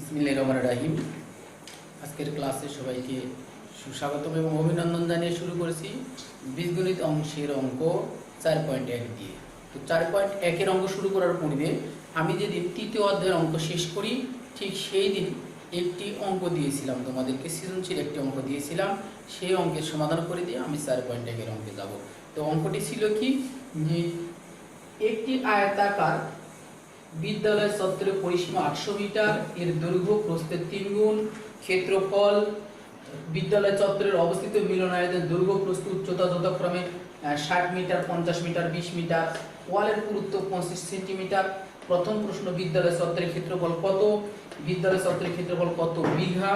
বিসমিল্লাহিররহমানিররহিম। আজকের ক্লাসে সবাইকে সুস্বাগতম এবং অভিনন্দন জানিয়ে শুরু করেছি বীজগণিত অংশের অঙ্ক 4.1 দিয়ে। তো 4.1 এর অঙ্ক শুরু করার পূর্বে আমি যেদিন তৃতীয় অধ্যায়ের অঙ্ক শেষ করি ঠিক সেই দিন একটি অঙ্ক দিয়েছিলাম তোমাদেরকে, সৃজনশীল একটি অঙ্ক দিয়েছিলাম। সেই অঙ্কের সমাধান করে দিয়ে আমি 4.1 এর অঙ্কে যাব। তো অঙ্কটি ছিল কি, যে একটি আয়তাকার বিদ্যালয় চত্বরের পরিসীমা 800 মিটার, এর দৈর্ঘ্য প্রস্থের 3 গুণ, ক্ষেত্রফল বিদ্যালয় চত্বরের অবস্থিত মিলনায়তনের দৈর্ঘ্য প্রস্থ উচ্চতা যথাক্রমে 60 মিটার, 50 মিটার, 20 মিটার, ওয়ালের পুরুত্ব 25 সেন্টিমিটার। প্রথম প্রশ্ন, বিদ্যালয় চত্বরের ক্ষেত্রফল কত? বিদ্যালয় চত্বরের ক্ষেত্রফল কত বিঘা?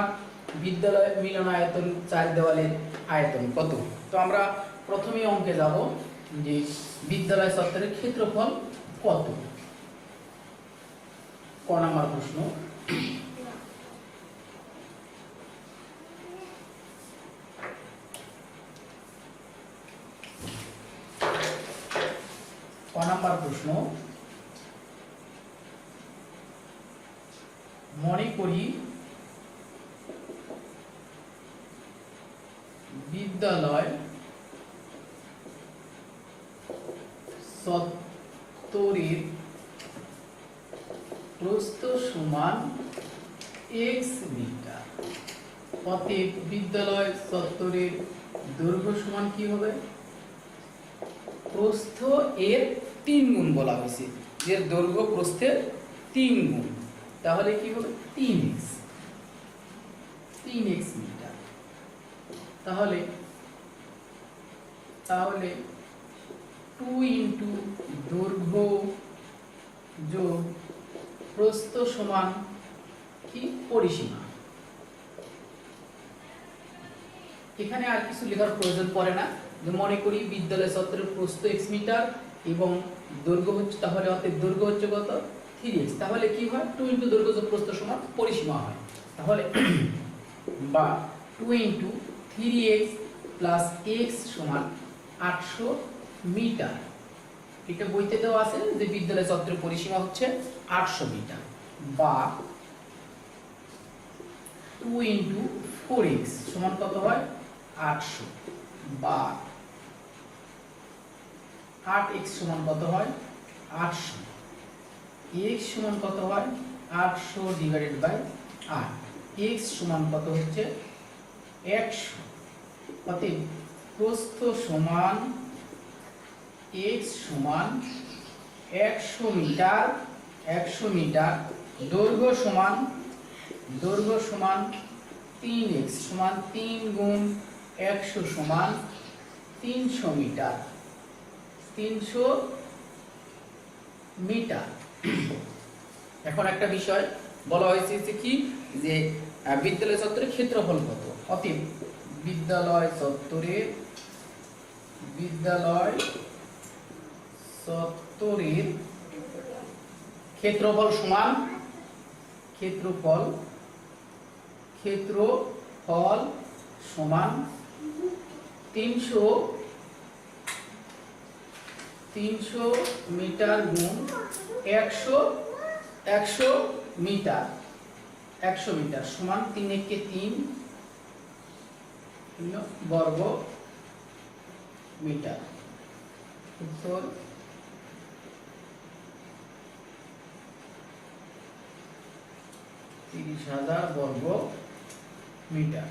বিদ্যালয় মিলনায়তন 4 দেওয়ালের আয়তন কত? তো আমরা প্রথমে অঙ্কে যাব যে বিদ্যালয় চত্বরের ক্ষেত্রফল কত। ক নাম্বার প্রশ্ন, মনে করি বিদ্যালয় চত্বরের প্রস্থ সমান x মিটার। অতএব বিদ্যালয় চত্বরের দৈর্ঘ্য সমান কি হবে? প্রস্থ এর 3 গুণ বলা হয়েছে, এর দৈর্ঘ্য প্রস্থের 3 গুণ, তাহলে কি হবে? 3x metre. তাহলে 2 ইন্টু দৈর্ঘ্য যোগ প্রস্থ সমান কি? পরিসীমা। এখানে আর কিছু লেখার প্রয়োজন পড়ে না, যে মনে করি বিদ্যালয় চত্বরের প্রস্থ x মিটার এবং দৈর্ঘ্য হচ্ছে, তাহলে অতএব দৈর্ঘ্য হচ্ছে কত? 3x। তাহলে কি হয়? 2 ইন্টু দৈর্ঘ্য যোগ প্রস্থ সমান পরিসীমা হয়। তাহলে বা 2 ইন্টু 3x প্লাস x সমান 800 মিটার। এটা বইতে দেওয়া আছে যে বিদ্যালয় চত্বরের পরিসীমা হচ্ছে 800 মিটার, বা 2 ইন্টু 4x সমান কত হয়? 800, বা 8x সমান কত হয়? 800। x সমান কত হয়? 800 ডিভাইডেড বাই 8। x সমান কত হচ্ছে? 100। অতএব প্রস্থ সমান x সমান 100 মিটার, 100 মিটার। দৈর্ঘ্য সমান 3x সমান 3 গুণ 100 সমান 300 মিটার, 300 মিটার। এখন একটা বিষয় বলা হয়েছে যে কি, যে বিদ্যালয় চত্বরের ক্ষেত্রফল কত। অতএব বিদ্যালয় চত্বরের ক্ষেত্রফল সমান ক্ষেত্রফল সমান 300 মিটার গুণ 100 মিটার, 100 মিটার সমান 3 একে 3 বর্গ মিটার। উত্তর 30,000 বর্গ মিটার।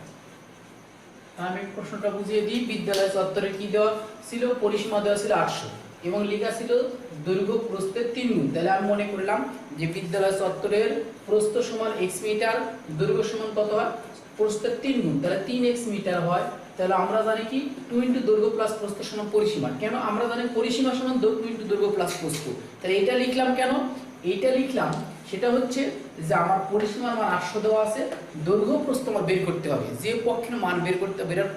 আমি প্রশ্নটা বুঝিয়ে দিই। বিদ্যালয় চত্বরে কি দেওয়া ছিল? পরিসীমা দেওয়া ছিল 800 এবং লেখা ছিল দৈর্ঘ্য প্রস্থের 3 গুণ। তাহলে আমি মনে করলাম যে বিদ্যালয় চত্বরের প্রস্থ সমান x মিটার, দৈর্ঘ্য সমান কত হয়? প্রস্থের 3 গুণ, তাহলে 3x মিটার হয়। তাহলে আমরা জানি কি 2 ইন্টু দৈর্ঘ্য প্লাস প্রস্থ সমান পরিসীমা। কেন? আমরা জানি পরিসীমা সমান 2 ইন্টু দৈর্ঘ্য প্লাস প্রস্থ। তাহলে এটা লিখলাম কেন? এইটা লিখলাম সেটা হচ্ছে যে আমার পরিসীমার মান 800 দেওয়া আছে, দৈর্ঘ্য প্রস্থ আমার বের করতে হবে। যে পক্ষের মান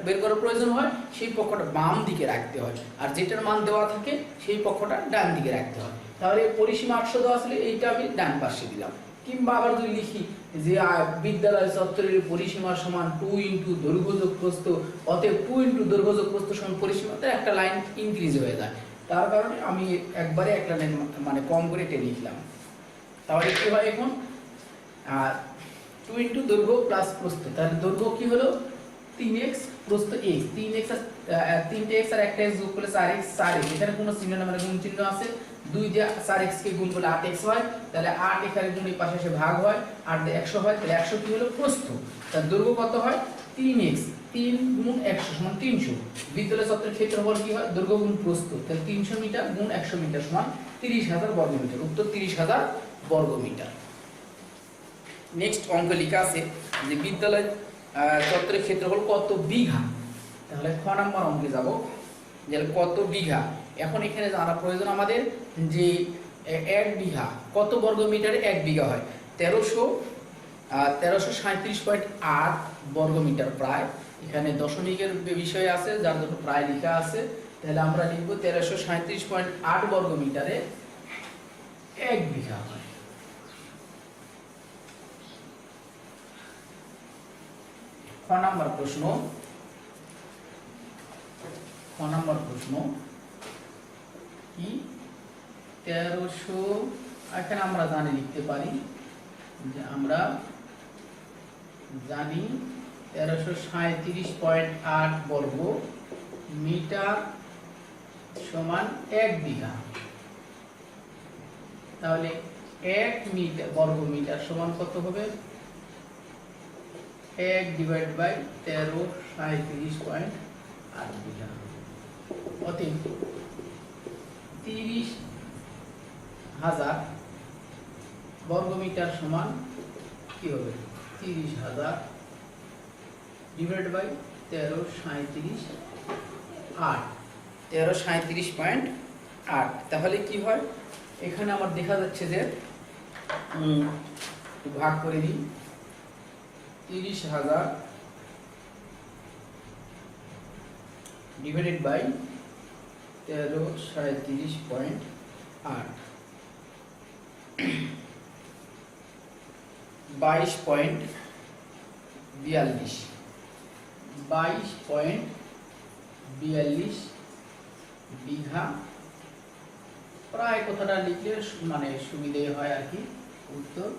বের করার প্রয়োজন হয় সেই পক্ষটা বাম দিকে রাখতে হয়, আর যেটার মান দেওয়া থাকে সেই পক্ষটা ডান দিকে রাখতে হয়। তাহলে পরিসীমা 800 দেওয়া আছে, এইটা আমি ডান পাশে দিলাম। কিংবা আবার যদি লিখি যে বিদ্যালয় চত্বরের পরিসীমা সমান 2 ইন্টু দৈর্ঘ্য যোগ প্রস্থ, অতএব 2 ইন্টু দৈর্ঘ্য যোগ প্রস্থ সমান পরিসীমাতে একটা লাইন ইনক্রিজ হয়ে যায়। তার কারণে আমি একবারে একটা লাইন মানে কম করে টেনে লিখলাম। তাহলে কি হয় এখন 2 ইন্টু দৈর্ঘ্য প্লাস প্রস্থ, তাহলে দৈর্ঘ্য কি হলো 3x, প্রস্থ x, 3x আর 3x আর 1x যোগ করলে 4x, 4x এখানে কোনো চিহ্ন না মানে গুণ চিহ্ন আছে, 2 দিয়ে 4x কে গুণ করলে 8x হয়, তাহলে 8 এখানে গুণ এই পাশে এসে ভাগ হয়, 8 দিয়ে 100 হয়, তাহলে 100 কি হলো প্রস্থ, তার দৈর্ঘ্য কত হয় 3x, 3 গুণ 100 সমান 300। বিদ্যালয় চত্বরের ক্ষেত্রফল কি হয় দৈর্ঘ্য গুণ প্রস্থ, তাহলে 300 মিটার গুণ 100 মিটার সমান 30,000 বর্গমিটার, উত্তর 30,000 বর্গমিটার। নেক্সট অঙ্ক লেখা আছে যে বিদ্যালয় চত্বরের ক্ষেত্রফল কত বিঘা, তাহলে খ নাম্বার অঙ্কে যাব যে কত বিঘা। এখন এখানে জানা প্রয়োজন আমাদের যে 1 বিঘা কত বর্গ মিটারে 1 বিঘা হয়, 1337.8 বর্গ মিটার প্রায়, এখানে দশমিকের বিষয় আছে যার জন্য প্রায় লেখা আছে, তাহলে আমরা লিখব 1337.8 বর্গ মিটারে 1 বিঘা হয়। খ নাম্বার প্রশ্ন কি 1300, এখানে আমরা জানি লিখতে পারি যে আমরা জানি 1337.8 বর্গ মিটার সমান 1 বিঘা, তাহলে 1 মিটার বর্গ মিটার সমান কত হবে 1 ডিভাইড বাই 1337.8 বিঘা, অতএব 30,000 বর্গমিটার সমান কি হবে 30,000 ডিভাইড বাই 1337.8, তাহলে কি হয় এখানে আমার দেখা যাচ্ছে যে ভাগ করে দিই 30,000 ডিভাইডেড বাই 1337.8, 22.42 বিঘা, প্রায় কথাটা লিখলে মানে সুবিধে হয় আর কি, উত্তর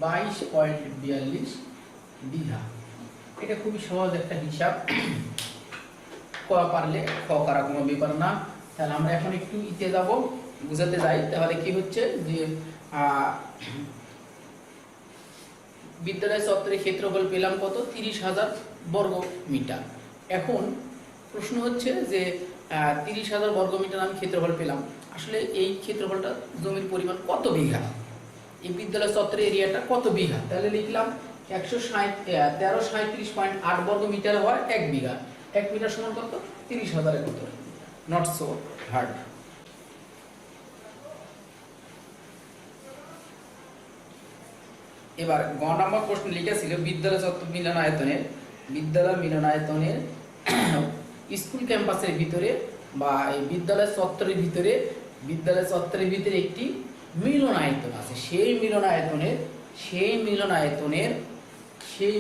22.42 বিঘা। এটা খুবই সহজ একটা হিসাব, পারলে খ করা কোনো ব্যাপার না। তাহলে আমরা এখন একটু ইতে যাব বুঝাতে যাই, তাহলে কি হচ্ছে যে বিদ্যালয় চত্বরের ক্ষেত্রফল পেলাম কত 30,000 বর্গ মিটার। এখন প্রশ্ন হচ্ছে যে 30,000 বর্গ মিটার আমি ক্ষেত্রফল পেলাম, আসলে এই ক্ষেত্রফলটা জমির পরিমাণ কত বিঘা, এই বিদ্যালয় চত্বরের এরিয়াটা কত বিঘা, তাহলে লিখলাম 1337.8 বর্গ মিটার হয় 1 বিঘা, 1 মিটার সমান কত 30,000 কত, নট সো হার্ড। এবার গ নম্বর প্রশ্ন লিখেছিল বিদ্যালয় চত্বর মিলনায়তনের স্কুল ক্যাম্পাসের ভিতরে বা এই বিদ্যালয় চত্বরের ভিতরে একটি মিলনায়তন আছে, সেই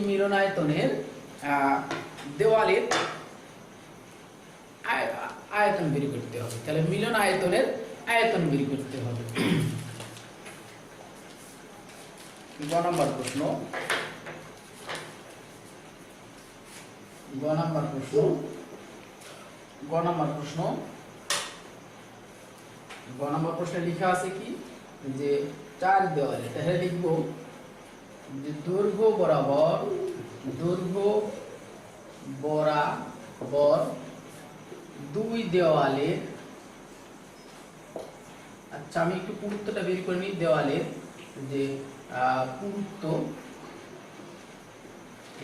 মিলনায়তনের দেওয়ালের আয়তন বের করতে হবে, তাহলে মিলনায়তনের আয়তন বের করতে হবে। গ নম্বর প্রশ্ন প্রশ্নে লেখা আছে কি যে 4 দেওয়ালে, তাহলে লিখব যে দৈর্ঘ্য বরাবর 2 দেওয়ালে, আচ্ছা আমি একটু পুরুত্বটা বের করে নিই, দেওয়ালের যে পুরুত্ব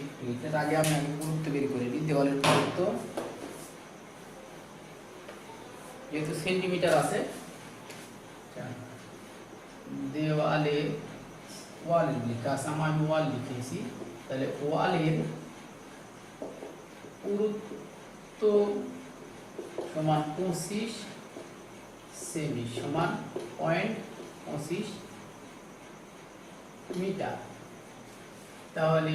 একটু এর আগে আমি পুরুত্ব বের করে নিই, দেওয়ালের পুরুত্ব যেহেতু সেন্টিমিটার আছে, দেওয়ালের ওয়ালের লেখা আছে, আমি ওয়াল লিখেছি, তাহলে ওয়ালের পুরুত্ব সমান 25 সেমি সমান 0.25 মিটার, তাহলে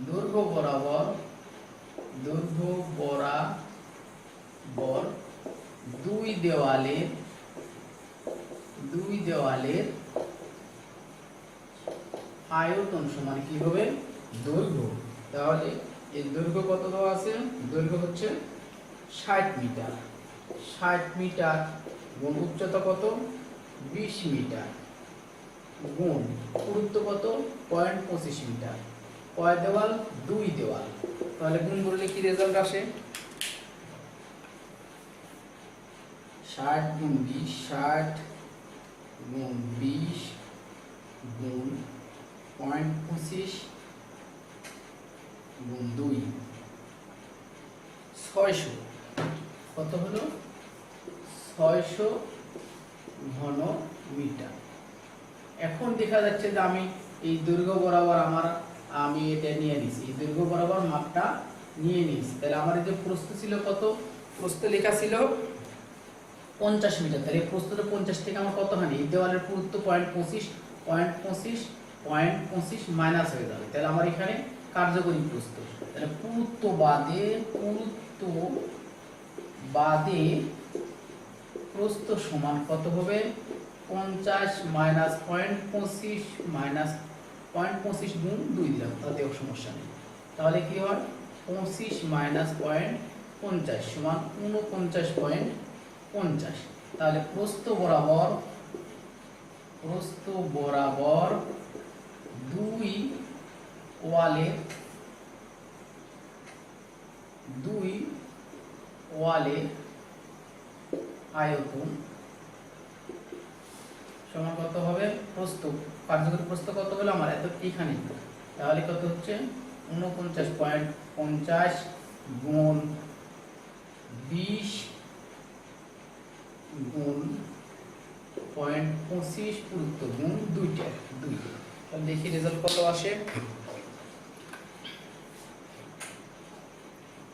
দৈর্ঘ্য বরাবর 2 দেওয়ালের আয়তন সমান কি হবে দৈর্ঘ্য। তাহলে এর দৈর্ঘ্য কত দেওয়া আছে, দৈর্ঘ্য হচ্ছে 60 মিটার, 60 মিটার গুণ উচ্চতা কত 20 মিটার গুণ পুরুত্ব কত 0.25 মিটার, কয় দেওয়াল 2 দেওয়াল। তাহলে গুণ করলে কি রেজাল্ট আসে 60 গুণ 20, 60 গুণ 20 গুণ 0.25 গুণ 2 600, কত হলো 600 ঘন মিটার। এখন দেখা যাচ্ছে যে আমি এই দৈর্ঘ্য বরাবর আমি এটা নিয়ে নিছি, এই দৈর্ঘ্য বরাবর মাপটা নিয়ে নিছি। তাহলে আমার এই যে প্রস্থ ছিল কত, প্রস্থ লেখা ছিল 50 মিটার। তাহলে এই প্রস্থটা 50 থেকে আমার কত হয়, এই দেওয়ালের পুরুত্ব 0.25 মাইনাস হয়ে যাবে। তাহলে আমার এখানে কার্যকরী প্রস্থ, তাহলে পুরুত্ব বাদে প্রস্থ সমান কত হবে 50 মাইনাস 0.25 মাইনাস 0.25 গুণ 2 দিলাম, তাতেও সমস্যা নেই। তাহলে কি হয় 25 মাইনাস 0.50 সমান 49.50। তাহলে প্রস্থ বরাবর দুই ওয়ালের আয়তন সমান কত হবে, প্রস্থ কার্যকরী প্রস্থ কত হলো আমার এত এখানে, তাহলে কত হচ্ছে 49.50 গুণ 20 গুণ 0.25 পুরুত্ব গুণ 2, তাহলে দেখি রেজাল্ট কত আসে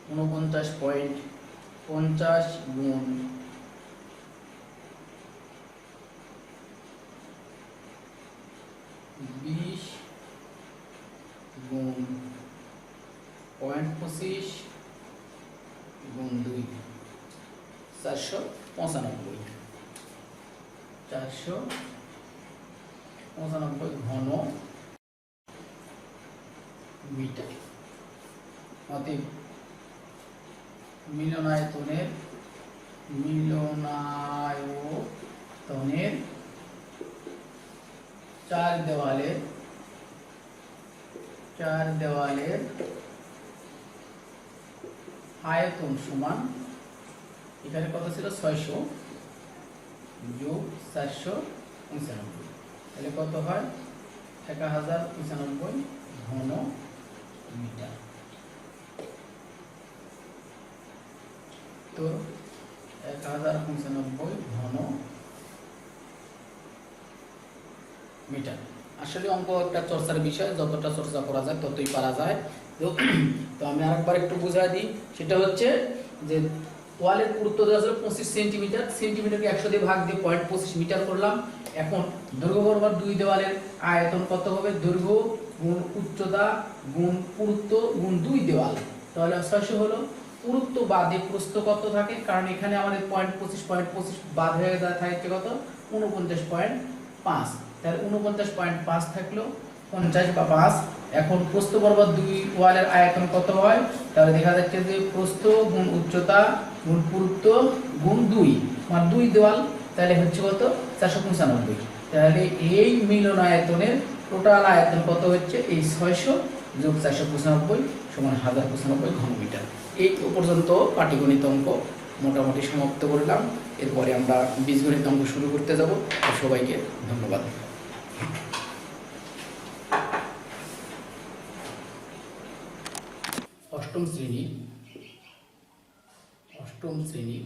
49.50 গুণ 20 গুণ 0.25 গুণ 2, 495 ঘন মিটার। অতএব মিলনায়তনের চার দেওয়ালের আয়তন সমান, এখানে কত ছিল 600 যোগ 495, তাহলে কত হয় 1095 ঘন মিটার। তো 1095 ঘন মিটার। আসলে অঙ্ক একটা চর্চার বিষয়, যতটা চর্চা করা যায় ততই পারা যায়। তো আমি আরেকবার একটু বুঝাই দিই, সেটা হচ্ছে যে ওয়ালের পুরুত্ব দেওয়া ছিল 25 সেন্টিমিটার, সেন্টিমিটারকে 100 দিয়ে ভাগ দিয়ে 0.25 মিটার করলাম। এখন দৈর্ঘ্য বরাবর দুই দেওয়ালের আয়তন কত হবে, দৈর্ঘ্য গুণ উচ্চতা গুণ পুরুত্ব গুণ 2 দেওয়াল, তাহলে 600 হলো। পুরুত্ব বাদে প্রস্থ কত থাকে, কারণ এখানে আমাদের 0.25 বাদ হয়ে যায়, থাকে কত 49.5, তাহলে 49.5 থাকলো 50 বা 5। এখন প্রস্থ বরাবর দুই ওয়ালের আয়তন কত হয়, তাহলে দেখা যাচ্ছে যে প্রস্থ গুণ উচ্চতা গুণ পুরুত্ব গুণ 2 মানে 2 দেওয়াল, তাহলে হচ্ছে কত 495। তাহলে এই মিলনায়তনের টোটাল আয়তন কত হচ্ছে, এই 600 যোগ 495 সমান 1095 ঘনমিটার। এই পর্যন্ত পাটিগণিত অঙ্ক মোটামুটি সমাপ্ত করলাম। এরপরে আমরা বীজগণিত অঙ্ক শুরু করতে যাব। সবাইকে ধন্যবাদ। অষ্টম শ্রেণী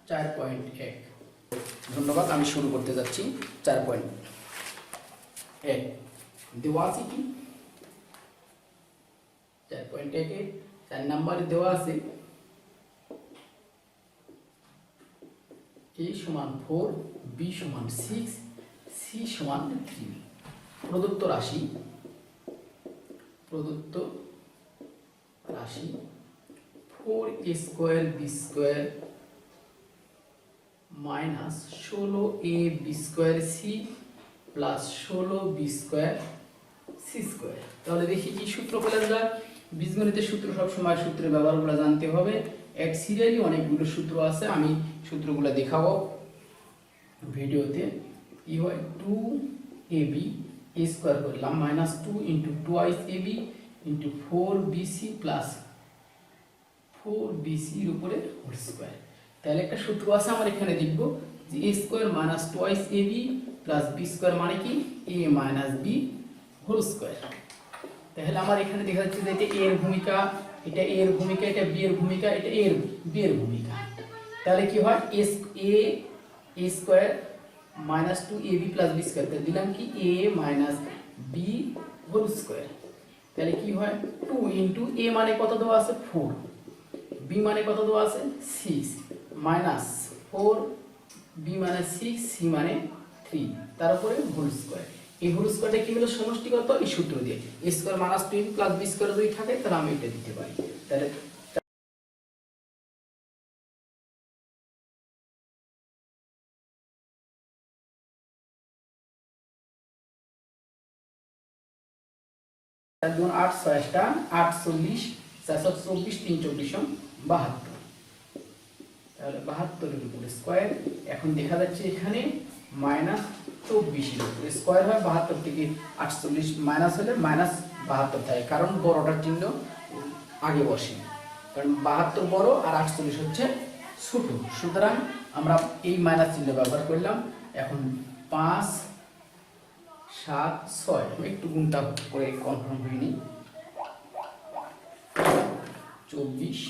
4.1। ধন্যবাদ। আমি শুরু করতে যাচ্ছি 4.1। দেওয়া আছে কি 4.1 4 নম্বরে দেওয়া আছে a সমান 4, b সমান 6, c সমান 3। প্রদত্ত রাশি 4a square b square minus 16ab square c plus 16b square C square. তাহলে দেখি কি সূত্র পেলাম যায়। বীজগণিতের সূত্র সবসময় সূত্রের ব্যবহারগুলো জানতে হবে। এক সিরিয়ালি অনেকগুলো সূত্র আছে, আমি সূত্রগুলো দেখাবো ভিডিওতে। কি হয় 2ab a স্কোয়ার করলাম minus 2 into 2ab into 4bc plus 4bc এর উপরে হোল স্কোয়ার। তাহলে একটা সূত্র আছে আমার এখানে লিখব যে a square minus 2ab plus b square মানে কি a minus b whole square. তাহলে আমার এখানে দেখা যাচ্ছে যে এটা a এর ভূমিকা, এটা a এর ভূমিকা, এটা b এর ভূমিকা, এটা a এর b এর ভূমিকা। তাহলে কি হয় a square minus 2ab plus b square, তাহলে দিলাম কি a minus b whole square. তাহলে কি হয় 2 ইন্টু a মানে কত দেওয়া আছে 4, b মানে কত দেওয়া আছে 6, মাইনাস 4 b মানে 6, c মানে 3, তার উপরে হোল স্কোয়ার। এই হোল স্কোয়ারটা কি হলো সমষ্টিগত এই সূত্র দিয়ে a square minus 2ab plus b square যদি থাকে তাহলে আমি এটা দিতে পারি। তাহলে দুন 8 6 48 424 3 24 72, তাহলে 72 এর উপরে স্কয়ার। এখন দেখা যাচ্ছে এখানে মাইনাস 24 এর উপরে স্কয়ার হয়, 72 থেকে 48 মাইনাস হলে মাইনাস 72 থাকে, কারণ বড়টার চিহ্ন আগে বসে, কারণ 72 বড় আর 48 হচ্ছে ছোট, সুতরাং আমরা এই মাইনাস চিহ্ন ব্যবহার করলাম। এখন 5 7 6 আমি একটু গুণটা করে কনফার্ম হইনি, 24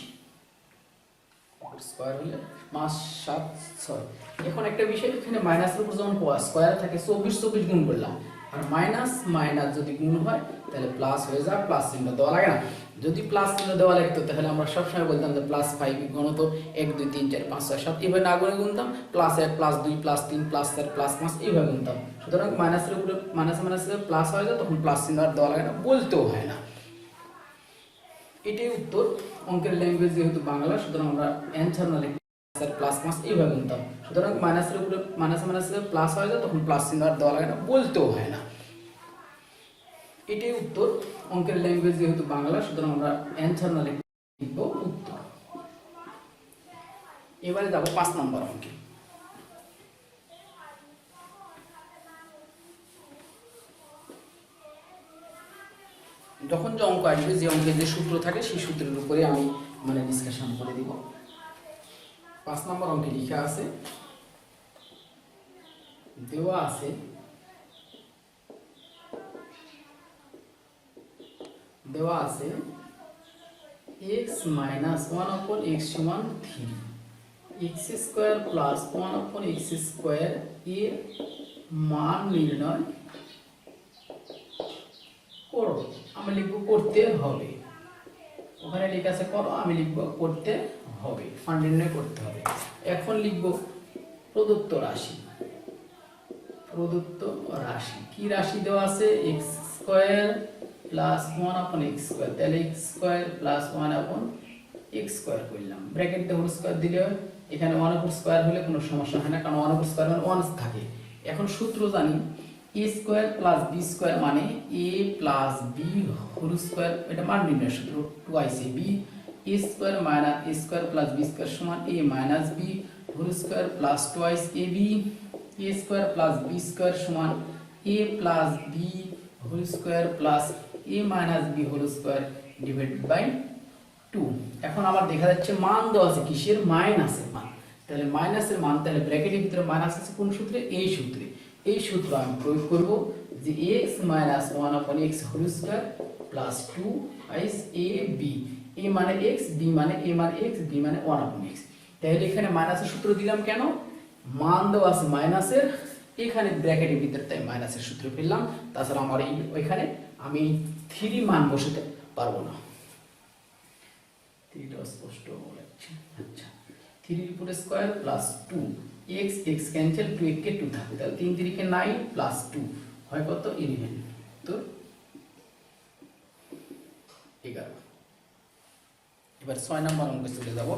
স্কয়ার হলে 5 7 6। এখন একটা বিষয়, এখানে মাইনাসের উপর যখন স্কয়ার থাকে 24 24 গুণ করলাম, আর মাইনাস মাইনাস যদি গুণ হয় তাহলে প্লাস হয়ে যায়, প্লাস চিহ্ন দেওয়া লাগে না। যদি প্লাস চিহ্ন দেওয়া লাগতো তাহলে আমরা সবসময় বলতাম যে প্লাস 5 গণত 1 2 3 4 5 6 7 এইভাবে না গুণে গুনতাম, plus 1 plus 2 plus 3 plus 4 plus 5 এইভাবে গুনতাম। সুতরাং মাইনাসের উপরে মাইনাস মাইনাসের প্লাস হয়ে যায়, তখন প্লাস চিহ্ন আর দেওয়া লাগে না, বলতেও হয় না। এটাই উত্তর। অঙ্কের ল্যাঙ্গুয়েজ যেহেতু বাংলা, সুতরাং আমরা অ্যানসার না লিখে প্লাস 5 এইভাবে গুনতাম। সুতরাং মাইনাসের উপরে মাইনাস মাইনাসের প্লাস হয়ে যায়, তখন প্লাস চিহ্ন আর দেওয়া লাগে না, বলতেও হয় না। এটাই উত্তর। অঙ্কের ল্যাঙ্গুয়েজ যেহেতু বাংলা, সুতরাং আমরা অ্যানসার না লিখে লিখব উত্তর। এবারে যাব 5 নম্বর অঙ্কে। যখন যে অঙ্ক আসবে, যে অঙ্কের যে সূত্র থাকে সেই সূত্রের উপরে আমি ডিসকাশন করে দিব। 5 নম্বর অঙ্কে লেখা আছে, দেওয়া আছে x মাইনাস 1/x সমান 3, x square plus 1/x square এর মান নির্ণয় করো। আমি লিখব করতে হবে, ওখানে লেখা আছে করো, আমি লিখব করতে হবে, মান নির্ণয় করতে হবে। এখন লিখব প্রদত্ত রাশি। কি রাশি দেওয়া আছে x square plus 1/x square, তাহলে x square plus 1/x square করলাম, ব্র্যাকেট দিয়ে হোল স্কয়ার দিলে এখানে 1/4 স্কয়ার হলে কোনো সমস্যা হয় না, কারণ 1/4 স্কয়ার মানে 1 থাকে। এখন সূত্র জানি a square plus b square মানে a plus b whole square, এটা মান নির্ণয়ের সূত্র 2ab। a square minus a square plus b square সমান a minus b whole square plus 2ab। a square plus b square সমান a plus b whole square plus a minus b whole square divided by 2। এখন আবার দেখা যাচ্ছে মান দেওয়া আছে কিসের, মাইনাসের মান। তাহলে মাইনাসের মান, তাহলে ব্র্যাকেটের ভিতরে মাইনাস আছে কোন সূত্রে, এই সূত্রে। এই সূত্র আমি প্রয়োগ করব যে x minus 1/x whole square plus 2ab, a মানে x, b মানে a মানে x, b মানে 1/x। তাহলে এখানে মাইনাসের সূত্র দিলাম কেন, মান দেওয়া আছে মাইনাসের, এখানে ব্র্যাকেটের ভিতরে তাই মাইনাসের সূত্র পেলাম। তাছাড়া আমার ওইখানে আমি 3 মান বসাতে পারবো না, 3টা স্পষ্ট লাগছে। আচ্ছা, 3 এর উপরে স্কয়ার প্লাস 2, x ক্যান্সেল, 2 কে 2 থাকবে, তাহলে 3 3 কে 9 প্লাস 2 হয় কত 11, তো 11। এবার 6 নম্বর অঙ্কে চলে যাব।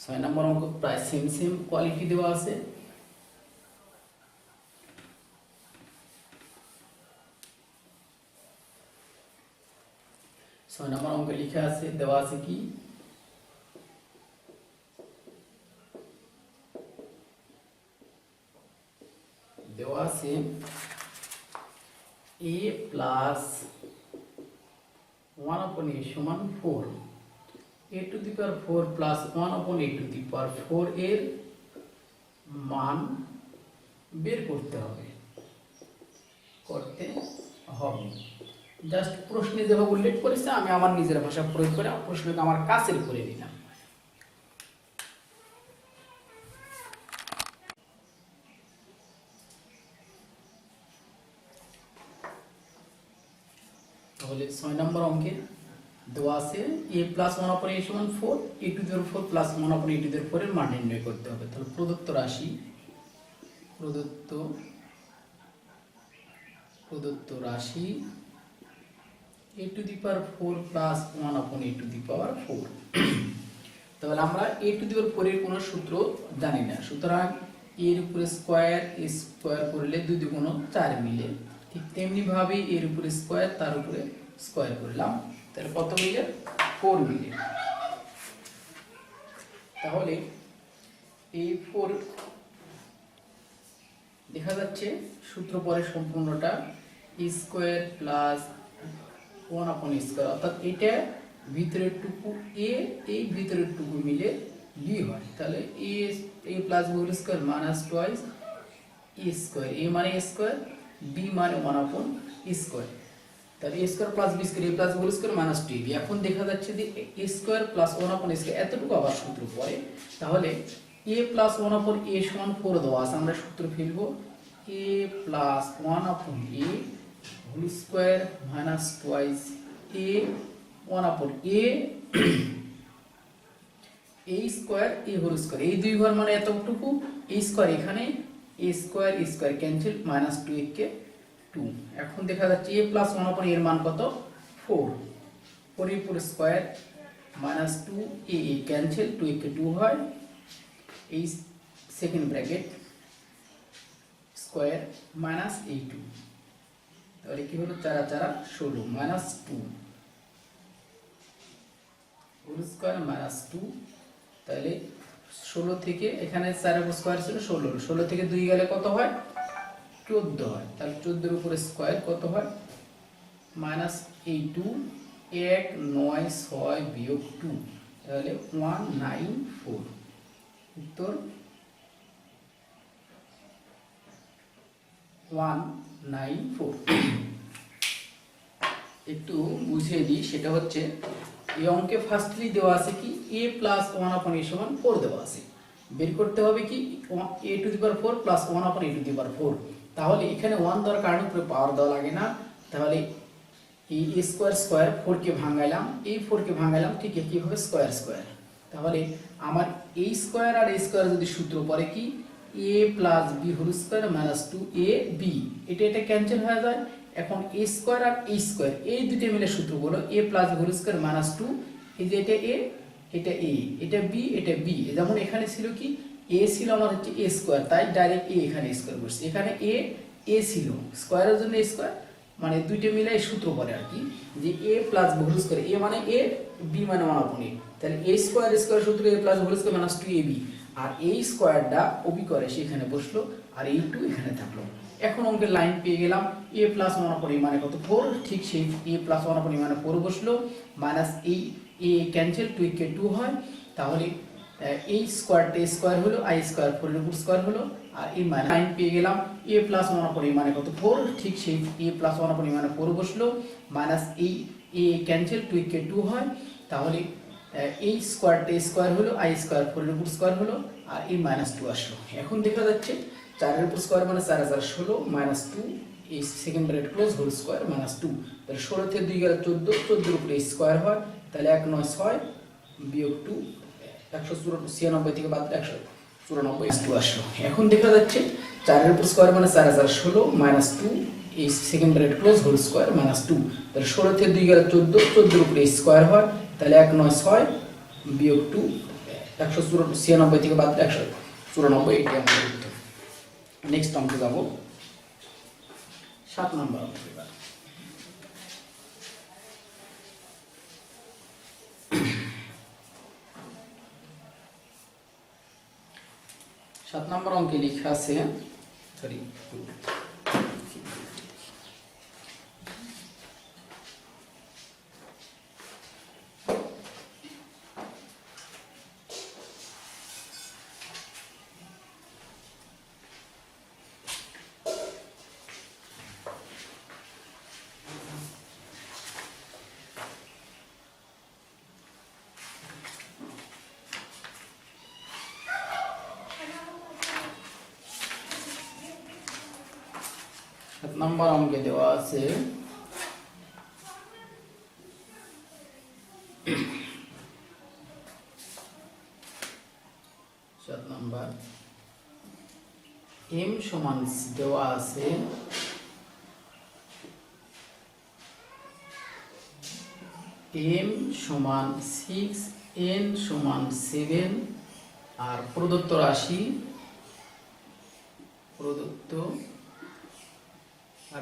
6 নম্বর অঙ্ক প্রায় সেম কোয়ালিটি দেওয়া আছে। 6 নম্বর অঙ্কে লিখে আছে, দেওয়া আছে কি দেওয়া আছে a প্লাস 1 upon a সমান 4, a to the power 4 plus 1 upon a to the power 4 এর মান বের করতে হবে। জাস্ট প্রশ্নে যেভাবে উল্লেখ করেছে আমি আমার নিজের ভাষা প্রয়োগ করে প্রশ্নকে আমার কাছের করে দিলাম। তাহলে 6 নম্বর অঙ্কে দেওয়া আছে a প্লাস 1 upon a সমান 4, a to the power 4 plus 1 upon a to the power 4 এর মান নির্ণয় করতে হবে। তাহলে প্রদত্ত রাশি a to the power 4 plus 1 upon a to the power 4। তাহলে আমরা a টু দি পাওয়ার 4 এর কোনো সূত্র জানি না, সুতরাং a এর উপরে স্কয়ার করলে 2 দ্বিগুণ 4 মিলে, ঠিক তেমনি ভাবে এর উপরে স্কয়ার তার উপরে স্কয়ার করলাম, তাহলে কত মিলে 4 মিলে। তাহলে এই 4 দেখা যাচ্ছে সূত্র পরে সম্পূর্ণটা স্কয়ার প্লাস 1 upon স্কয়ার, অর্থাৎ এটা ভিতরের টুকু a, এই ভিতরের টুকু মিলে b হয়। তাহলে a plus b whole square minus twice a square, a মানে a স্কয়ার, b মানে 1 upon স্কয়ার, তাহলে a square plus b square a plus b whole square minus 2ab। এখন দেখা যাচ্ছে যে a square plus 1 upon square এতটুকু আবার সূত্র পড়ে, তাহলে a প্লাস 1 upon a সমান 4 দেওয়া আছে, আমরা সূত্র ফেলবো a plus 1 upon a whole square minus twice a 1 upon a square a whole square, এই দুই ঘর মানে এতটুকু, a স্কয়ার এখানে a স্কয়ার ক্যান্সেল, মাইনাস 2 কে 2। এখন দেখা যাচ্ছে a প্লাস 1 upon এর মান কত 4, 4 এর উপর স্কয়ার মাইনাস 2 a ক্যান্সেল, 2 কে 2 হয়, এই সেকেন্ড ব্র্যাকেট স্কয়ার মাইনাস এই 2, তাহলে কি হলো 4 4 16 মাইনাস 2 হোল স্কয়ার মাইনাস 2, তাহলে 16 থেকে এখানে 4 এর স্কয়ার ছিল 16 থেকে 2 গেলে কত হয় 14 হয়, তাহলে 14 এর উপরে স্কয়ার কত হয় মাইনাস এই 2 1 9 6 বিয়োগ 2, তাহলে 194, উত্তর 194। একটু বুঝিয়ে দিই, সেটা হচ্ছে এই অঙ্কে ফার্স্টলি দেওয়া আছে কি a প্লাস 1 upon a সমান 4 দেওয়া আছে, বের করতে হবে কি a to the power 4 plus 1 upon a to the power 4। তাহলে এখানে 1 দেওয়ার কারণে পুরো পাওয়ার দেওয়া লাগে না, তাহলে এই a স্কয়ার 4 কে ভাঙাইলাম, এই 4 কে ভাঙাইলাম, ঠিক একইভাবে স্কয়ার, তাহলে আমার a স্কয়ার আর a স্কয়ার যদি সূত্র পড়ে কি a plus b whole square minus 2ab, এটা ক্যান্সেল হয়ে যায়। এখন a স্কয়ার আর a স্কয়ার এই দুটো মিলে সূত্র বলো a plus b whole square minus 2, এই যে এটা a এটা b এটা b, যেমন এখানে ছিল কি a ছিল আমার হচ্ছে a স্কয়ার, তাই ডাইরেক্ট a এখানে স্কয়ার করছি, এখানে a ছিল স্কয়ারের জন্য a স্কয়ার, মানে দুইটা মিলে সূত্র পড়ে আর কি যে a plus b whole square, a মানে a b মানে 1 upon a, তাহলে a স্কয়ার সূত্র a plus b whole square minus 2ab, আর এই স্কয়ারটা ওবি করে সেখানে বসলো আর এই 2 এখানে থাকলো। এখন অঙ্কের লাইন পেয়ে গেলাম a প্লাস 1 upon a মানে কত 4, ঠিক সেই a প্লাস 1 upon a মানে 4 বসলো, মাইনাস এই a ক্যান্সেল, 2 কে 2 হয়, তাহলে এই স্কয়ারটা স্কয়ার হলো i স্কয়ার 4 এর উপর স্কয়ার হলো, আর এই মাইনাস লাইন পেয়ে গেলাম a প্লাস 1 upon a মানে কত 4, ঠিক সেই a প্লাস 1 upon a মানে 4 বসলো, মাইনাস এই a ক্যান্সেল, 2 কে 2 হয়, তাহলে এই স্কয়ারটা স্কয়ার হলো i স্কয়ার 4 এর উপর স্কয়ার হলো, আর এই মাইনাস 2 আসলো। এখন দেখা যাচ্ছে 4 এর উপর স্কয়ার মানে 4 4 16 মাইনাস 2, এই second bracket close whole square minus 2, তাহলে 16 থেকে 2 গেলে 14, 14 এর উপরে স্কয়ার হয়, তাহলে 1 9 6 বিয়োগ 2 196 থেকে বাদ 194 2 আসলো। এখন দেখা যাচ্ছে 4 এর উপর স্কয়ার মানে 4 4 16 মাইনাস 2, এই second bracket close whole square minus 2, তাহলে 16 থেকে 2 গেলে 14, 14 এর উপরে স্কয়ার হয়, তাহলে 1 9 6 বিয়োগ 2 196 থেকে বাদ 194, এটি আমাদের উত্তর। নেক্সট অঙ্কে যাব 7 নম্বর অঙ্ক। 7 নম্বর অঙ্কে লেখা আছে, সরি, 7 নম্বর অঙ্কে দেওয়া আছে m সমান দেওয়া আছে m সমান 6, n সমান 7 আর প্রদত্ত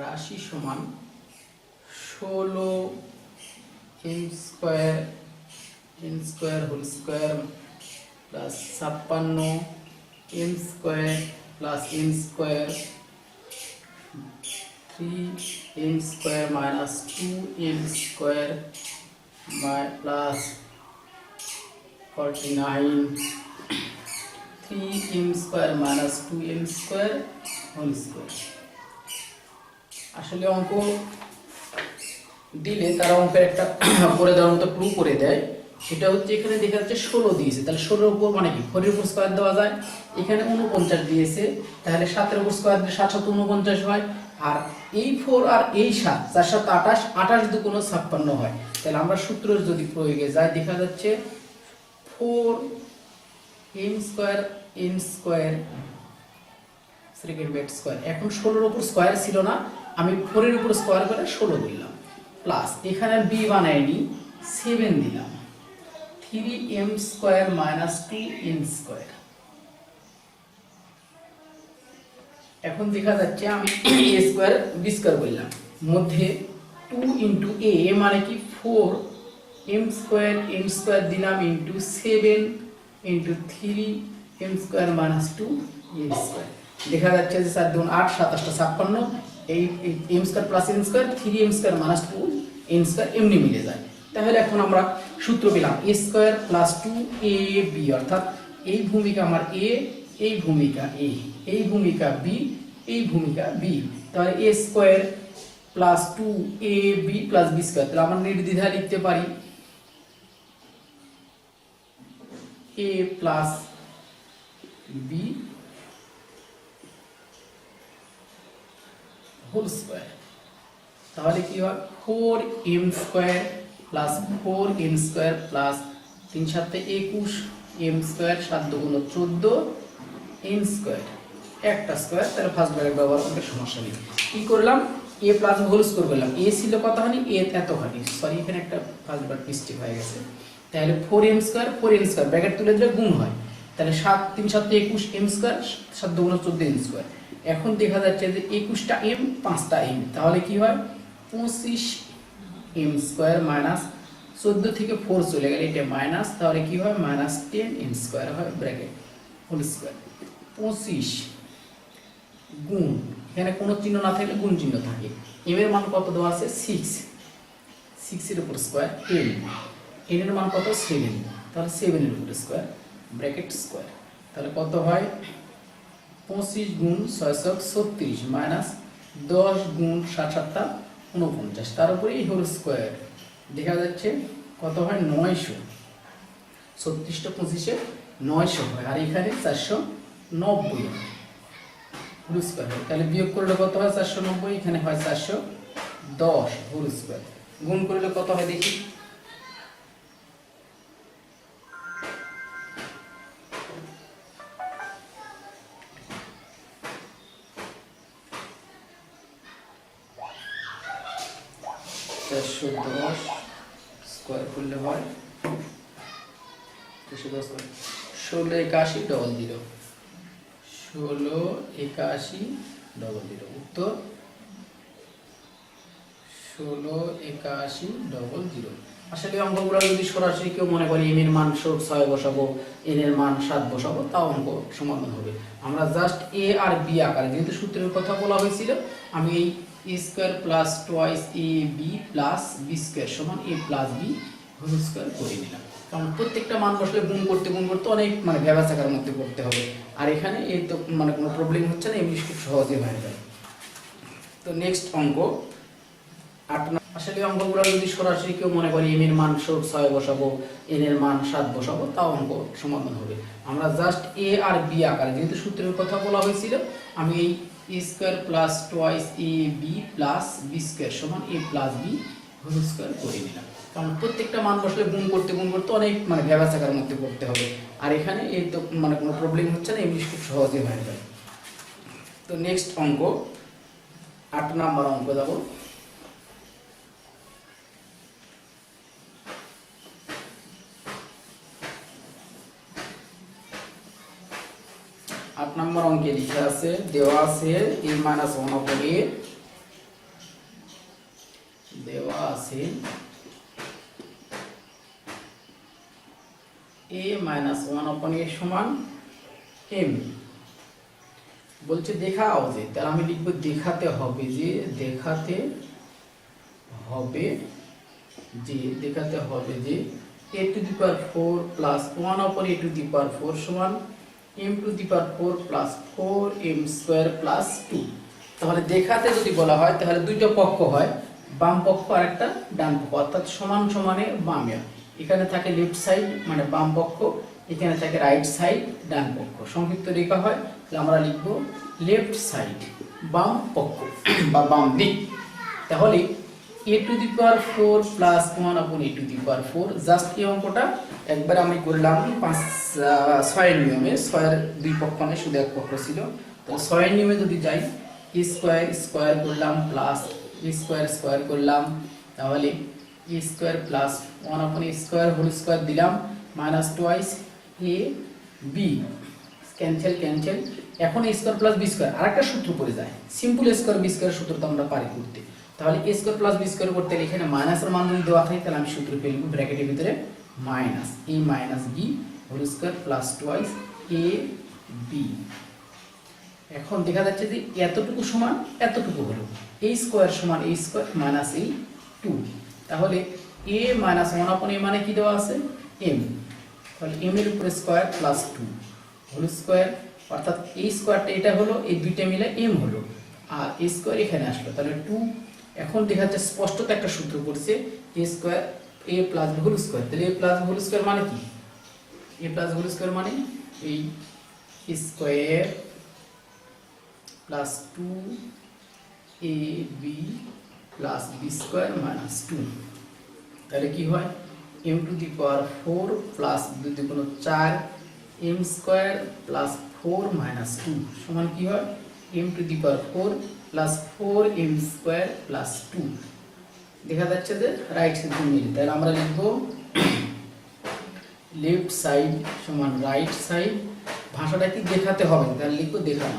রাশি সমান 16 m square whole square plus 56 m square plus n square 3m square minus 2m square plus 49 3m square minus 2m square whole square. আসলে অঙ্ক দিলে তারা অঙ্কের একটা করে দেওয়ার মতো প্রুভ করে দেয়। সেটা হচ্ছে এখানে দেখা যাচ্ছে 16 দিয়েছে, তাহলে 16 এর উপর মানে কি 4 এর উপর স্কয়ার দেওয়া যায়। এখানে 49 দিয়েছে, তাহলে 7 এর উপর স্কয়ার দিলে 7 7 49 হয়। আর এই 4 আর এই 7 4 7 28 28 দু কোনো 56 হয়। তাহলে আমরা সূত্রের যদি প্রয়োগে যাই দেখা যাচ্ছে 4m square n square second bracket square. এখন 16 এর উপর স্কয়ার ছিল না, আমি 4 এর উপর স্কয়ার করে 16 দিলাম প্লাস এখানে b বানাই নি 7 দিলাম 3m square minus 2n square. এখন দেখা যাচ্ছে আমি a স্কয়ার b স্কয়ার করলাম, মধ্যে 2 ইনটু a মানে কি 4m স্কয়ার m স্কয়ার দিলাম into 7 into 3m square minus 2n square. দেখা যাচ্ছে যে 4 2 8 27 56 এই m square plus n square 3m square minus 2n square এমনি মিলে যায়। তাহলে এখন আমরা সূত্র পেলাম a স্কয়ার প্লাস 2ab, অর্থাৎ এই ভূমিকা আমার a, এই ভূমিকা a, এই ভূমিকা b, এই ভূমিকা b। তাহলে a square plus 2ab plus b square, তাহলে আমরা নির্দ্বিধায় লিখতে পারি a plus b whole square. তাহলে কি হয় 4m square plus 4n square plus 3 7 21 m square 7 2 14 n square একটা স্কয়ার। তাহলে ফার্স্ট ব্র্যাকেট ব্যবহার করতে সমস্যা নেই। কি করলাম a প্লাস হোল স্কয়ার করলাম, a ছিল কতখানি a এতখানি, সরি এখানে একটা ফার্স্ট ব্র্যাকেট মিস্টেক হয়ে গেছে। তাহলে 4m square 4n square bracket তুলে দিলে গুণ হয়, তাহলে 7 3 7 21 m স্কয়ার 7 2 14 n স্কয়ার। এখন দেখা যাচ্ছে যে 21টা m 5টা m, তাহলে কি হয় 25m স্কয়ার মাইনাস 14 থেকে 4 চলে গেলে এটা মাইনাস, তাহলে কি হয় মাইনাস 10n স্কয়ার হয় ব্র্যাকেট হোল স্কয়ার। 25 গুণ, এখানে কোনো চিহ্ন না থাকলে গুণ চিহ্ন থাকে। m এর মান কত দেওয়া আছে 6 এর উপর স্কয়ার 10, n এর মান কত 7, তাহলে 7 এর উপর স্কয়ার ব্র্যাকেট স্কয়ার। তাহলে কত হয় 25 গুণ 6 36 মাইনাস 10 গুণ 7 7 49, তার উপরে এই হোল স্কয়ার। দেখা যাচ্ছে কত হয় 900, 36টা 25 900 হয়, আর এখানে 490 হোল স্কয়ার হয়। তাহলে বিয়োগ করলে কত হয় 490, এখানে হয় 410 হোল স্কয়ার। গুণ করলে কত হয় দেখি 410 স্কয়ার করলে হয় 410 16 81 ডবল দিল 16 81 ডবল দিল, উত্তর 168100। আসলে অঙ্কগুলো যদি সরাসরি কেউ মনে করে এম এর মান 6 বসাবো, এন এর মান 7 বসাবো, তাও অঙ্ক সমাধান হবে। আমরা জাস্ট এ আর বি আকারে, যেহেতু সূত্রের কথা বলা হয়েছিল, আমি এই এ square plus twice A B plus B square সমান এ প্লাস বি হোল স্কোয়ার করে নিলাম। কারণ প্রত্যেকটা মান বসলে গুণ করতে অনেক ভেবাচাকার মধ্যে করতে হবে। আর এখানে এই তো কোনো প্রবলেম হচ্ছে না, এমনি খুব সহজে হয়ে যায়। তো নেক্সট অঙ্ক 8 নম্বর। আসলে অঙ্কগুলো যদি সরাসরি কেউ মনে করে এম এর মান 6 বসাবো, এন এর মান 7 বসাবো, তাও অঙ্ক সমাধান হবে। আমরা জাস্ট এ আর বি আকারে, যেহেতু সূত্রের কথা বলা হয়েছিল, আমি এই এ square plus twice A B plus B square সমান এ প্লাস বি হোল স্কোয়ার করে নিলাম। কারণ প্রত্যেকটা মান বসলে গুণ করতে অনেক ভেবাচাকার মধ্যে করতে হবে। আর এখানে এই তো কোনো প্রবলেম হচ্ছে না, এমনি খুব সহজে হয়ে যায়। তো নেক্সট অঙ্ক 8 নম্বর অঙ্ক যাব। আট নম্বর অঙ্কে লিখে আছে, দেওয়া আছে a মাইনাস 1 upon a, দেওয়া আছে a মাইনাস 1 upon a সমান m। বলছে দেখাও যে, তাহলে আমি লিখব দেখাতে হবে যে, a to the power 4 plus 1 upon a to the power 4 সমান m to the power 4 plus 4m square plus 2। তাহলে দেখাতে যদি বলা হয়, তাহলে দুইটা পক্ষ হয়, বাম পক্ষ আর একটা ডান পক্ষ, অর্থাৎ সমান সমানে বামে। এখানে থাকে লেফট সাইড মানে বাম পক্ষ, এখানে থাকে রাইট সাইড ডান পক্ষ। সংক্ষিপ্ত রেখা হয়, তাহলে আমরা লিখব লেফট সাইড বাম পক্ষ বা বাম দিক। তাহলে a to the power 4 plus 1 upon a to the power 4, just এই অঙ্কটা একবার আমি করলাম 6 নিয়মে। 6 এর দুই পক্ষ নয়, শুধু এক পক্ষ ছিল। তো 6 এর নিয়মে যদি যাই, a স্কয়ার স্কয়ার করলাম প্লাস a স্কয়ার স্কয়ার করলাম, তাহলে a square plus 1 upon a square whole square দিলাম minus twice a b, cancel. এখন a square plus b square আরেকটা সূত্র পড়ে যায়, simple a square b square সূত্র তো আমরা পারি করতে। তাহলে a square plus b square করতে গেলে এখানে মাইনাসের মান যদি দেওয়া থাকে, তাহলে আমি সূত্র ফেলব ব্র্যাকেটের ভিতরে minus a minus b whole square plus twice a b। এখন দেখা যাচ্ছে যে এতটুকু সমান এতটুকু হলো, a স্কয়ার সমান a স্কয়ার মাইনাস এই 2। তাহলে a মাইনাস 1 upon a মানে কি দেওয়া আছে m, তাহলে m এর উপরে স্কয়ার প্লাস 2 হোল স্কয়ার, অর্থাৎ a স্কয়ারটা এটা হলো, এই দুইটা মিলে m হলো, আর a স্কয়ার এখানে আসলো, তাহলে 2। এখন দেখা যাচ্ছে স্পষ্টত একটা সূত্র পড়ছে a square a plus b whole square. তাহলে a plus b whole square মানে কি, a plus b whole square মানে এই square plus 2ab plus b square minus 2। তাহলে কি হয়, m to the power 4 plus 2 দুগুণ 4 m স্কয়ার প্লাস 4 মাইনাস 2 সমান কি হয়, m to the power 4 plus 4m square plus 2। দেখা যাচ্ছে যে রাইট সাইড মিলে, তাহলে আমরা লিখব লেফট সাইড সমান রাইট সাইড। ভাষাটা কি দেখাতে হবে, তাহলে লিখব দেখানো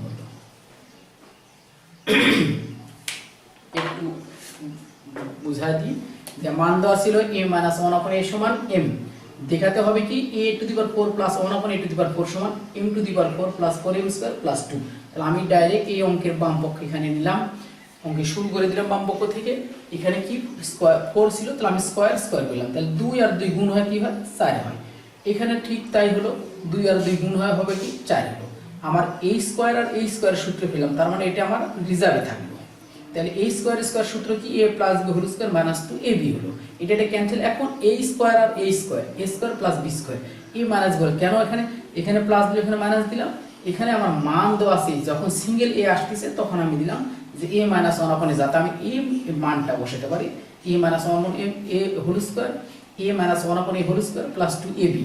হলো। একটু বুঝাই দিই যে মান দেওয়া ছিল a মাইনাস 1 upon a সমান m, দেখাতে হবে কি a to the power 4 plus 1 upon a to the power 4 সমান m to the power 4 plus 4m square plus 2। তাহলে আমি ডাইরেক্ট এই অঙ্কের বাম পক্ষ এখানে নিলাম, অঙ্কে শুরু করে দিলাম বাম পক্ষ থেকে। এখানে কি স্কয়ার 4 ছিল, তাহলে আমি স্কয়ার স্কয়ার করলাম, তাহলে 2 আর 2 গুণ হয় কি হয় 4 হয়। এখানে ঠিক তাই হলো, 2 আর 2 গুণ হয় হবে কি 4 হলো। আমার a স্কয়ার আর a স্কয়ার সূত্র পেলাম, তার মানে এটা আমার রিজার্ভে থাকলো। তাহলে a স্কয়ার স্কয়ার সূত্র কি a plus b whole square minus 2ab হলো, এটা ক্যান্সেল। এখন a স্কয়ার আর a square plus b square a minus বলে কেন, এখানে প্লাস দিলে এখানে মাইনাস দিলাম। এখানে আমার মান দেওয়া আছে, যখন সিঙ্গেল a আসতেছে তখন আমি দিলাম যে a মাইনাস 1 upon a, যাতে আমি a মানটা বসাতে পারি a minus 1 upon a whole square a minus 1 upon a whole square plus 2ab।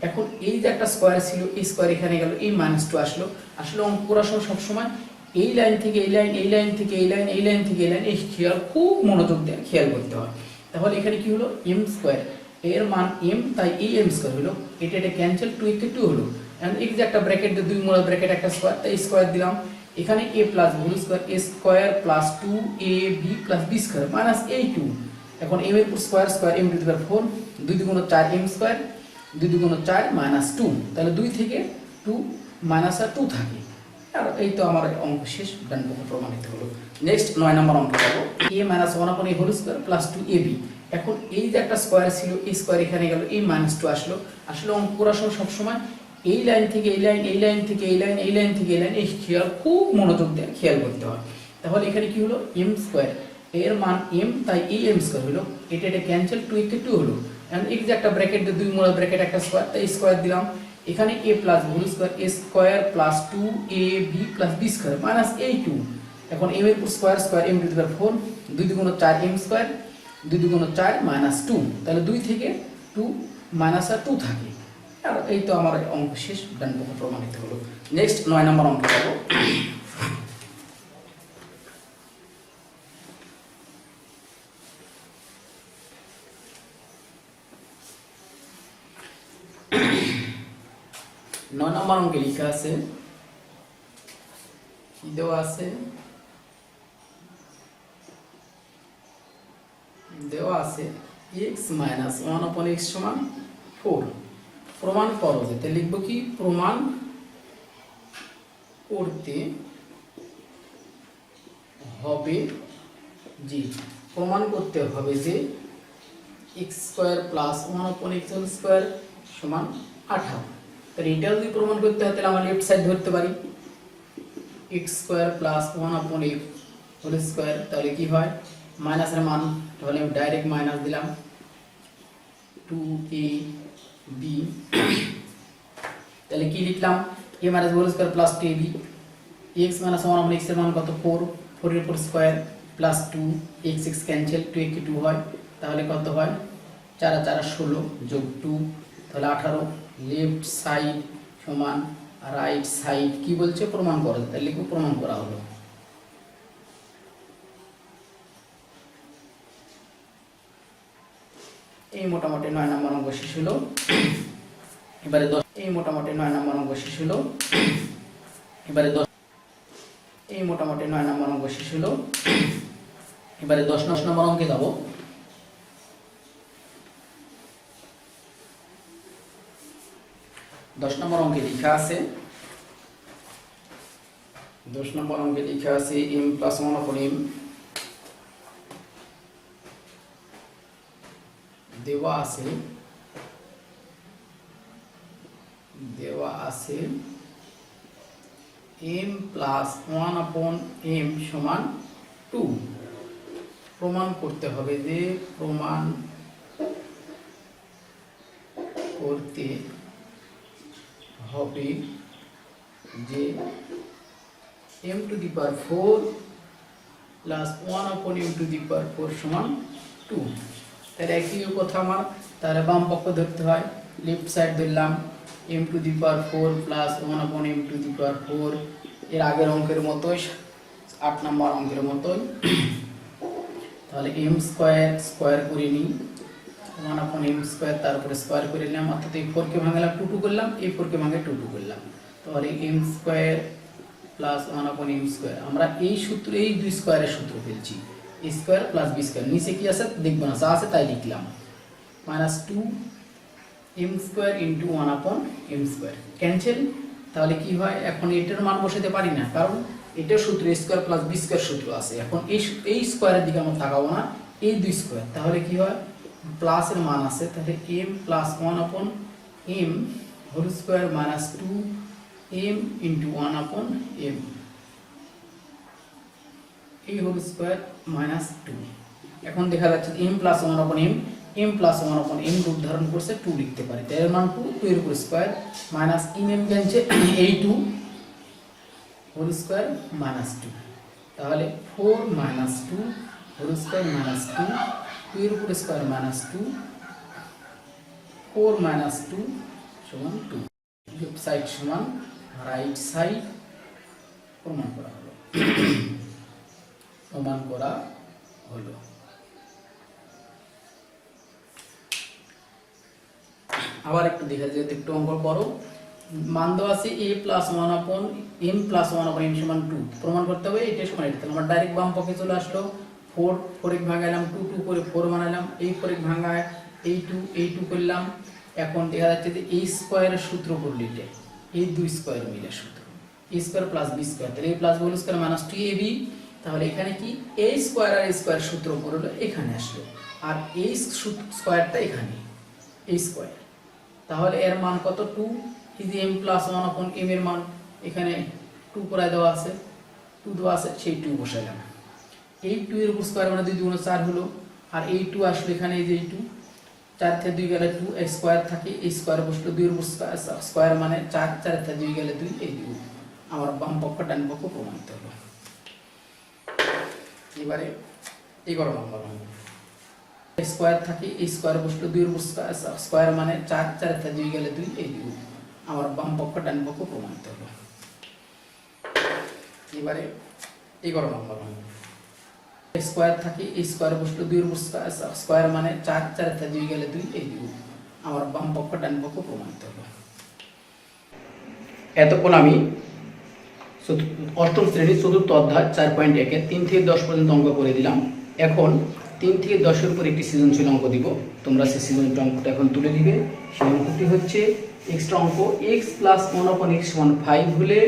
এখন এই যে একটা স্কয়ার ছিল, এই স্কয়ার এখানে গেল, এই মাইনাস 2 আসলো। অঙ্ক করার সময় সবসময় এই লাইন থেকে এই লাইন, এই লাইন থেকে এই লাইন, এই লাইন থেকে এই লাইন, এই খেয়াল খুব মনোযোগ দিয়ে খেয়াল করতে হয়। তাহলে এখানে কি হলো m স্কয়ার, এর মান m, তাই এই m স্কয়ার হলো, এটা ক্যান্সেল, 2 কে 2 হলো। এন্ড এই যে একটা ব্র্যাকেট দিয়ে দুই মোড়া ব্র্যাকেট একটা স্কয়ার, তাই স্কয়ার দিলাম। এখানে a plus whole square a square plus 2ab plus b square minus a2। এখন m এর উপর square square m to the power 4 2 দুগুণ 4 m স্কয়ার 2 দুগুণ 4 মাইনাস 2, তাহলে 2 থেকে 2 মাইনাস আর 2 থাকে। আর এই তো আমার অঙ্ক শেষ, ডান পক্ষ প্রমাণিত হলো। নেক্সট 9 নম্বর অঙ্ক যাব। a মাইনাস 1 আপন a whole square plus 2ab। এখন এই যে একটা স্কয়ার ছিল, এই স্কয়ার এখানে গেল, এই মাইনাস 2 আসলো। আসলে অঙ্ক করার সময় সব সময় এই লাইন থেকে এই লাইন, এই লাইন থেকে এই লাইন, এই লাইন থেকে এই লাইন, এই খেয়াল খুব মনোযোগ দিয়ে খেয়াল করতে হয়। তাহলে এখানে কি হলো, m স্কয়ার, এর মান m, তাই এই m স্কয়ার হলো, এটা ক্যান্সেল, 2 কে 2 হলো। এখন এই যে একটা ব্র্যাকেট দিয়ে দুই মোড়া ব্র্যাকেট একটা স্কয়ার, তাই স্কয়ার দিলাম। এখানে a plus whole square a square plus 2ab plus b square minus a2। এখন m এর উপর square square m to the power 4 2 দুগুণ 4 m স্কয়ার 2 দুগুণ 4 মাইনাস 2, তাহলে 2 থেকে 2 মাইনাস আর 2 থাকে। আর এই তো আমার অঙ্ক শেষ, ডান পক্ষ প্রমাণিত হলো। নেক্সট 9 নম্বর অঙ্ক যাব। নয় নম্বর অঙ্কে লেখা আছে, কি দেওয়া আছে, দেওয়া আছে x মাইনাস 1 upon x সমান 4। প্রমাণ করো যে, তাহলে লিখবো কি, প্রমাণ করতে হবে যে, প্রমাণ করতে হবে যে x square plus 1 upon x whole square সমান 18। তাহলে এটা যদি প্রমাণ করতে হয় তাহলে আমরা লেফট সাইড ধরতে পারি, x square plus 1 upon x whole square, তাহলে কি হয়, মাইনাসের মান, তাহলে আমি ডাইরেক্ট মাইনাস দিলাম 2ab, তাহলে কি লিখলাম, a minus whole square plus 2ab, x minus 1 upon x এর মান কত, 4, 4 এর উপর square plus 2, x x cancel, 2 কে 2 হয়, তাহলে কত হয়, 4 আর 4 16 যোগ 2, তাহলে 18। লেফট সাইড সমান রাইট সাইড, কি বলছে, প্রমাণ করো, তাহলে লিখবো প্রমাণ করা হলো। এই মোটামুটি 9 নম্বর অঙ্ক শেষ হলো। এবারে 10, এই মোটামুটি 9 নম্বর অঙ্ক শেষ হলো। এবারে 10, এই মোটামুটি 9 নম্বর অঙ্ক শেষ হলো। এবারে 10 নম্বর অঙ্কে যাব। 10 নম্বর অঙ্কে লেখা আছে, 10 নম্বর অঙ্কে লেখা আছে m প্লাস 1 upon m দেওয়া আছে, m প্লাস 1 upon m সমান 2। প্রমাণ করতে হবে যে, প্রমাণ করতে হবে যে m to the power 4 plus 1 upon m to the power 4 সমান 2। তাহলে একই কথা আমার, তাহলে বাম পক্ষ ধরতে হয়, লেফট সাইড ধরলাম m to the power 4 plus 1 upon m to the power 4, এর আগের অঙ্কের মতোই, 8 নম্বর অঙ্কের মতোই। তাহলে m স্কয়ার স্কয়ার করে নিই, 1 upon m স্কয়ার, তারপরে স্কয়ার করে নিলাম, অর্থাৎ এই 4 কে ভাঙলাম 2 2 করলাম, এই 4 কে ভাঙে 2 2 করলাম, তাহলে m square plus 1 upon m square. আমরা এই সূত্র, এই দুই স্কয়ারের সূত্র ফেলছি, a square plus b square, নিচে কি আছে দেখব না, যা আছে তাই লিখলাম, minus 2 m square into 1 upon m square cancel. তাহলে কি হয়, এখন এটার মান বসাতে পারি না, কারণ এটার সূত্র a square plus b square সূত্র আছে। এখন এই স্কয়ারের দিকে আমরা তাকাবো না, এই দুই স্কয়ার, তাহলে কি হয়, প্লাসের মান আছে, তাহলে m plus 1 upon m whole square minus 2m into 1 upon m, এই হোল স্কয়ার মাইনাস 2। এখন দেখা যাচ্ছে m plus 1 upon m plus 1 upon m রূপ ধারণ করছে, 2 লিখতে পারি, তাই এর মান 2, 2 এর উপর স্কয়ার মাইনাস m ক্যান্সেল, এই 2 হোল স্কয়ার মাইনাস 2, তাহলে 4 মাইনাস 2 হোল স্কয়ার মাইনাস 2, 2 এর উপর স্কয়ার মাইনাস 2, 4 মাইনাস 2 সমান 2। লেফট সাইড সমান রাইট সাইড, প্রমাণ করা হলো। প্রমাণ করা হলো। আবার একটু দেখা যেতে, একটু অঙ্ক করো, মান দেওয়া আছে a plus 1/m plus 1/m সমান 2, প্রমাণ করতে হবে এটা সমান এটা। তাহলে আমরা ডাইরেক্ট বাম পক্ষে চলে আসলো, 4 এক ভাঙাইলাম, 2 2 করে 4 বানাইলাম, এই 4 এক ভাঙায় এই 2 করলাম। এখন দেখা যাচ্ছে যে a স্কয়ারের সূত্র করলে এটা এই 2 স্কয়ার মিলে সূত্র a square plus b square, তাহলে a plus b square minus 2ab। তাহলে এখানে কি a স্কয়ার আর a স্কয়ার সূত্র করলে এখানে আসলো, আর a স্কয়ারটা এখানে a স্কয়ার। তাহলে এর মান কত 2, এই যে m প্লাস 1/m এর মান এখানে 2 করায় দেওয়া আছে, 2 দেওয়া আছে, সেই 2 বসাইলাম। এই 2 এর উপর স্কয়ার মানে 2 2 4 হলো, আর এই 2 আসলে এখানে এই যে এই 2, 4 থেকে 2 গেলে 2 এই স্কয়ার থাকে, এই স্কয়ার বসলো 2 এর উপর স্কয়ার মানে 4, 4 থেকে 2 গেলে 2, এই 2 আমার বাম পক্ষ ডান পক্ষ প্রমাণিত হলো। এবারে 11 নম্বর স্কয়ার থাকে, এই স্কয়ার বসলো 2 এর উপর স্কয়ার মানে 4, 4 থেকে 2 গেলে 2, এই 2 আমার বাম পক্ষ ডান পক্ষ প্রমাণিত হলো। এবারে 11 নম্বর স্কয়ার থাকে, এই স্কয়ার বসলো 2 এর উপর স্কয়ার মানে 4, 4 থেকে 2 গেলে 2, এই 2 আমার বাম পক্ষ ডান পক্ষ প্রমাণিত হলো। এতক্ষণ আমি অষ্টম শ্রেণীর চতুর্থ অধ্যায় 4.1 এর 3 থেকে 10 পর্যন্ত অঙ্ক করে দিলাম। এখন 3 থেকে 10 এর উপর একটি সৃজনশীল অঙ্ক দিব, তোমরা সেই সৃজনশীল অঙ্কটা এখন তুলে দিবে। সেই অঙ্কটি হচ্ছে এক্সট্রা অঙ্ক, x প্লাস 1/x সমান 5 হলে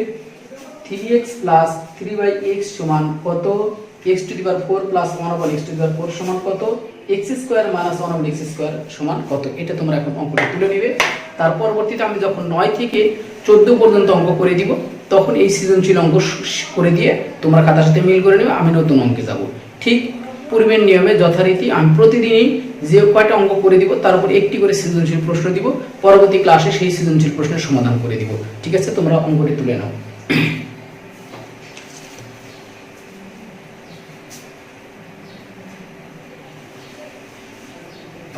3x প্লাস 3/x সমান কত, x to the power 4 plus 1/x to the power 4 সমান কত, x square minus 1/x square সমান কত। এটা তোমরা এখন অঙ্কটা তুলে নেবে। তার পরবর্তীতে আমি যখন 9 থেকে 14 পর্যন্ত অঙ্ক করে দিব, তখন এই সৃজনশীল অঙ্ক করে দিয়ে তোমরা খাতার সাথে মিল করে নেবে, আমি নতুন অঙ্কে যাব। ঠিক পূর্বের নিয়মে যথারীতি আমি প্রতিদিনই যে কয়টা অঙ্ক করে দিব তার উপর একটি করে সৃজনশীল প্রশ্ন দিব, পরবর্তী ক্লাসে সেই সৃজনশীল প্রশ্নের সমাধান করে দিব। ঠিক আছে, তোমরা অঙ্কটি তুলে নাও।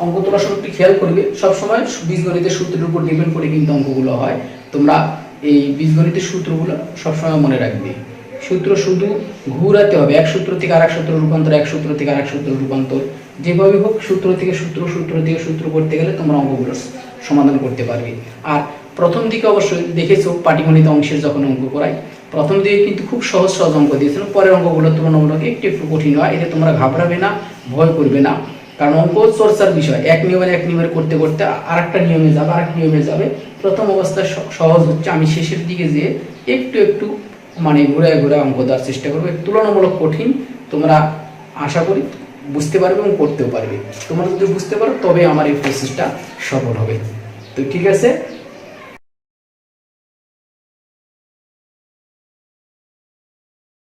অঙ্ক তোলার সময় একটু খেয়াল করবে, সবসময় বীজগণিতের সূত্রের উপর ডিপেন্ড করে কিন্তু অঙ্কগুলো হয়। তোমরা এই বীজগণিতের সূত্রগুলো সবসময় মনে রাখবে। সূত্র শুধু ঘুরাতে হবে, এক সূত্র থেকে আরেক সূত্র রূপান্তর, এক সূত্র থেকে আরেক সূত্র রূপান্তর, যেভাবে হোক সূত্র থেকে সূত্র করতে গেলে তোমরা অঙ্কগুলো সমাধান করতে পারবে। আর প্রথম দিকে অবশ্যই দেখেছো পাটিগণিত অংশের যখন অঙ্ক করাই, প্রথম দিকে কিন্তু খুব সহজ সহজ অঙ্ক দিয়েছিল, পরের অঙ্কগুলো তুলনামূলক একটু কঠিন হয়। এতে তোমরা ঘাবড়াবে না, ভয় করবে না, কারণ অঙ্ক চর্চার বিষয়। এক নিয়মের করতে করতে আরেকটা নিয়মে যাবে, আরেক নিয়মে যাবে। প্রথম অবস্থায় সহজ হচ্ছে, আমি শেষের দিকে যে একটু মানে ঘুরে অঙ্ক দেওয়ার চেষ্টা করবো। তুলনামূলক কঠিন, তোমরা আশা করি বুঝতে পারবে এবং করতেও পারবে। তোমরা যদি বুঝতে পারো তবে আমার এই প্রসেসটা সফল হবে। তো ঠিক আছে।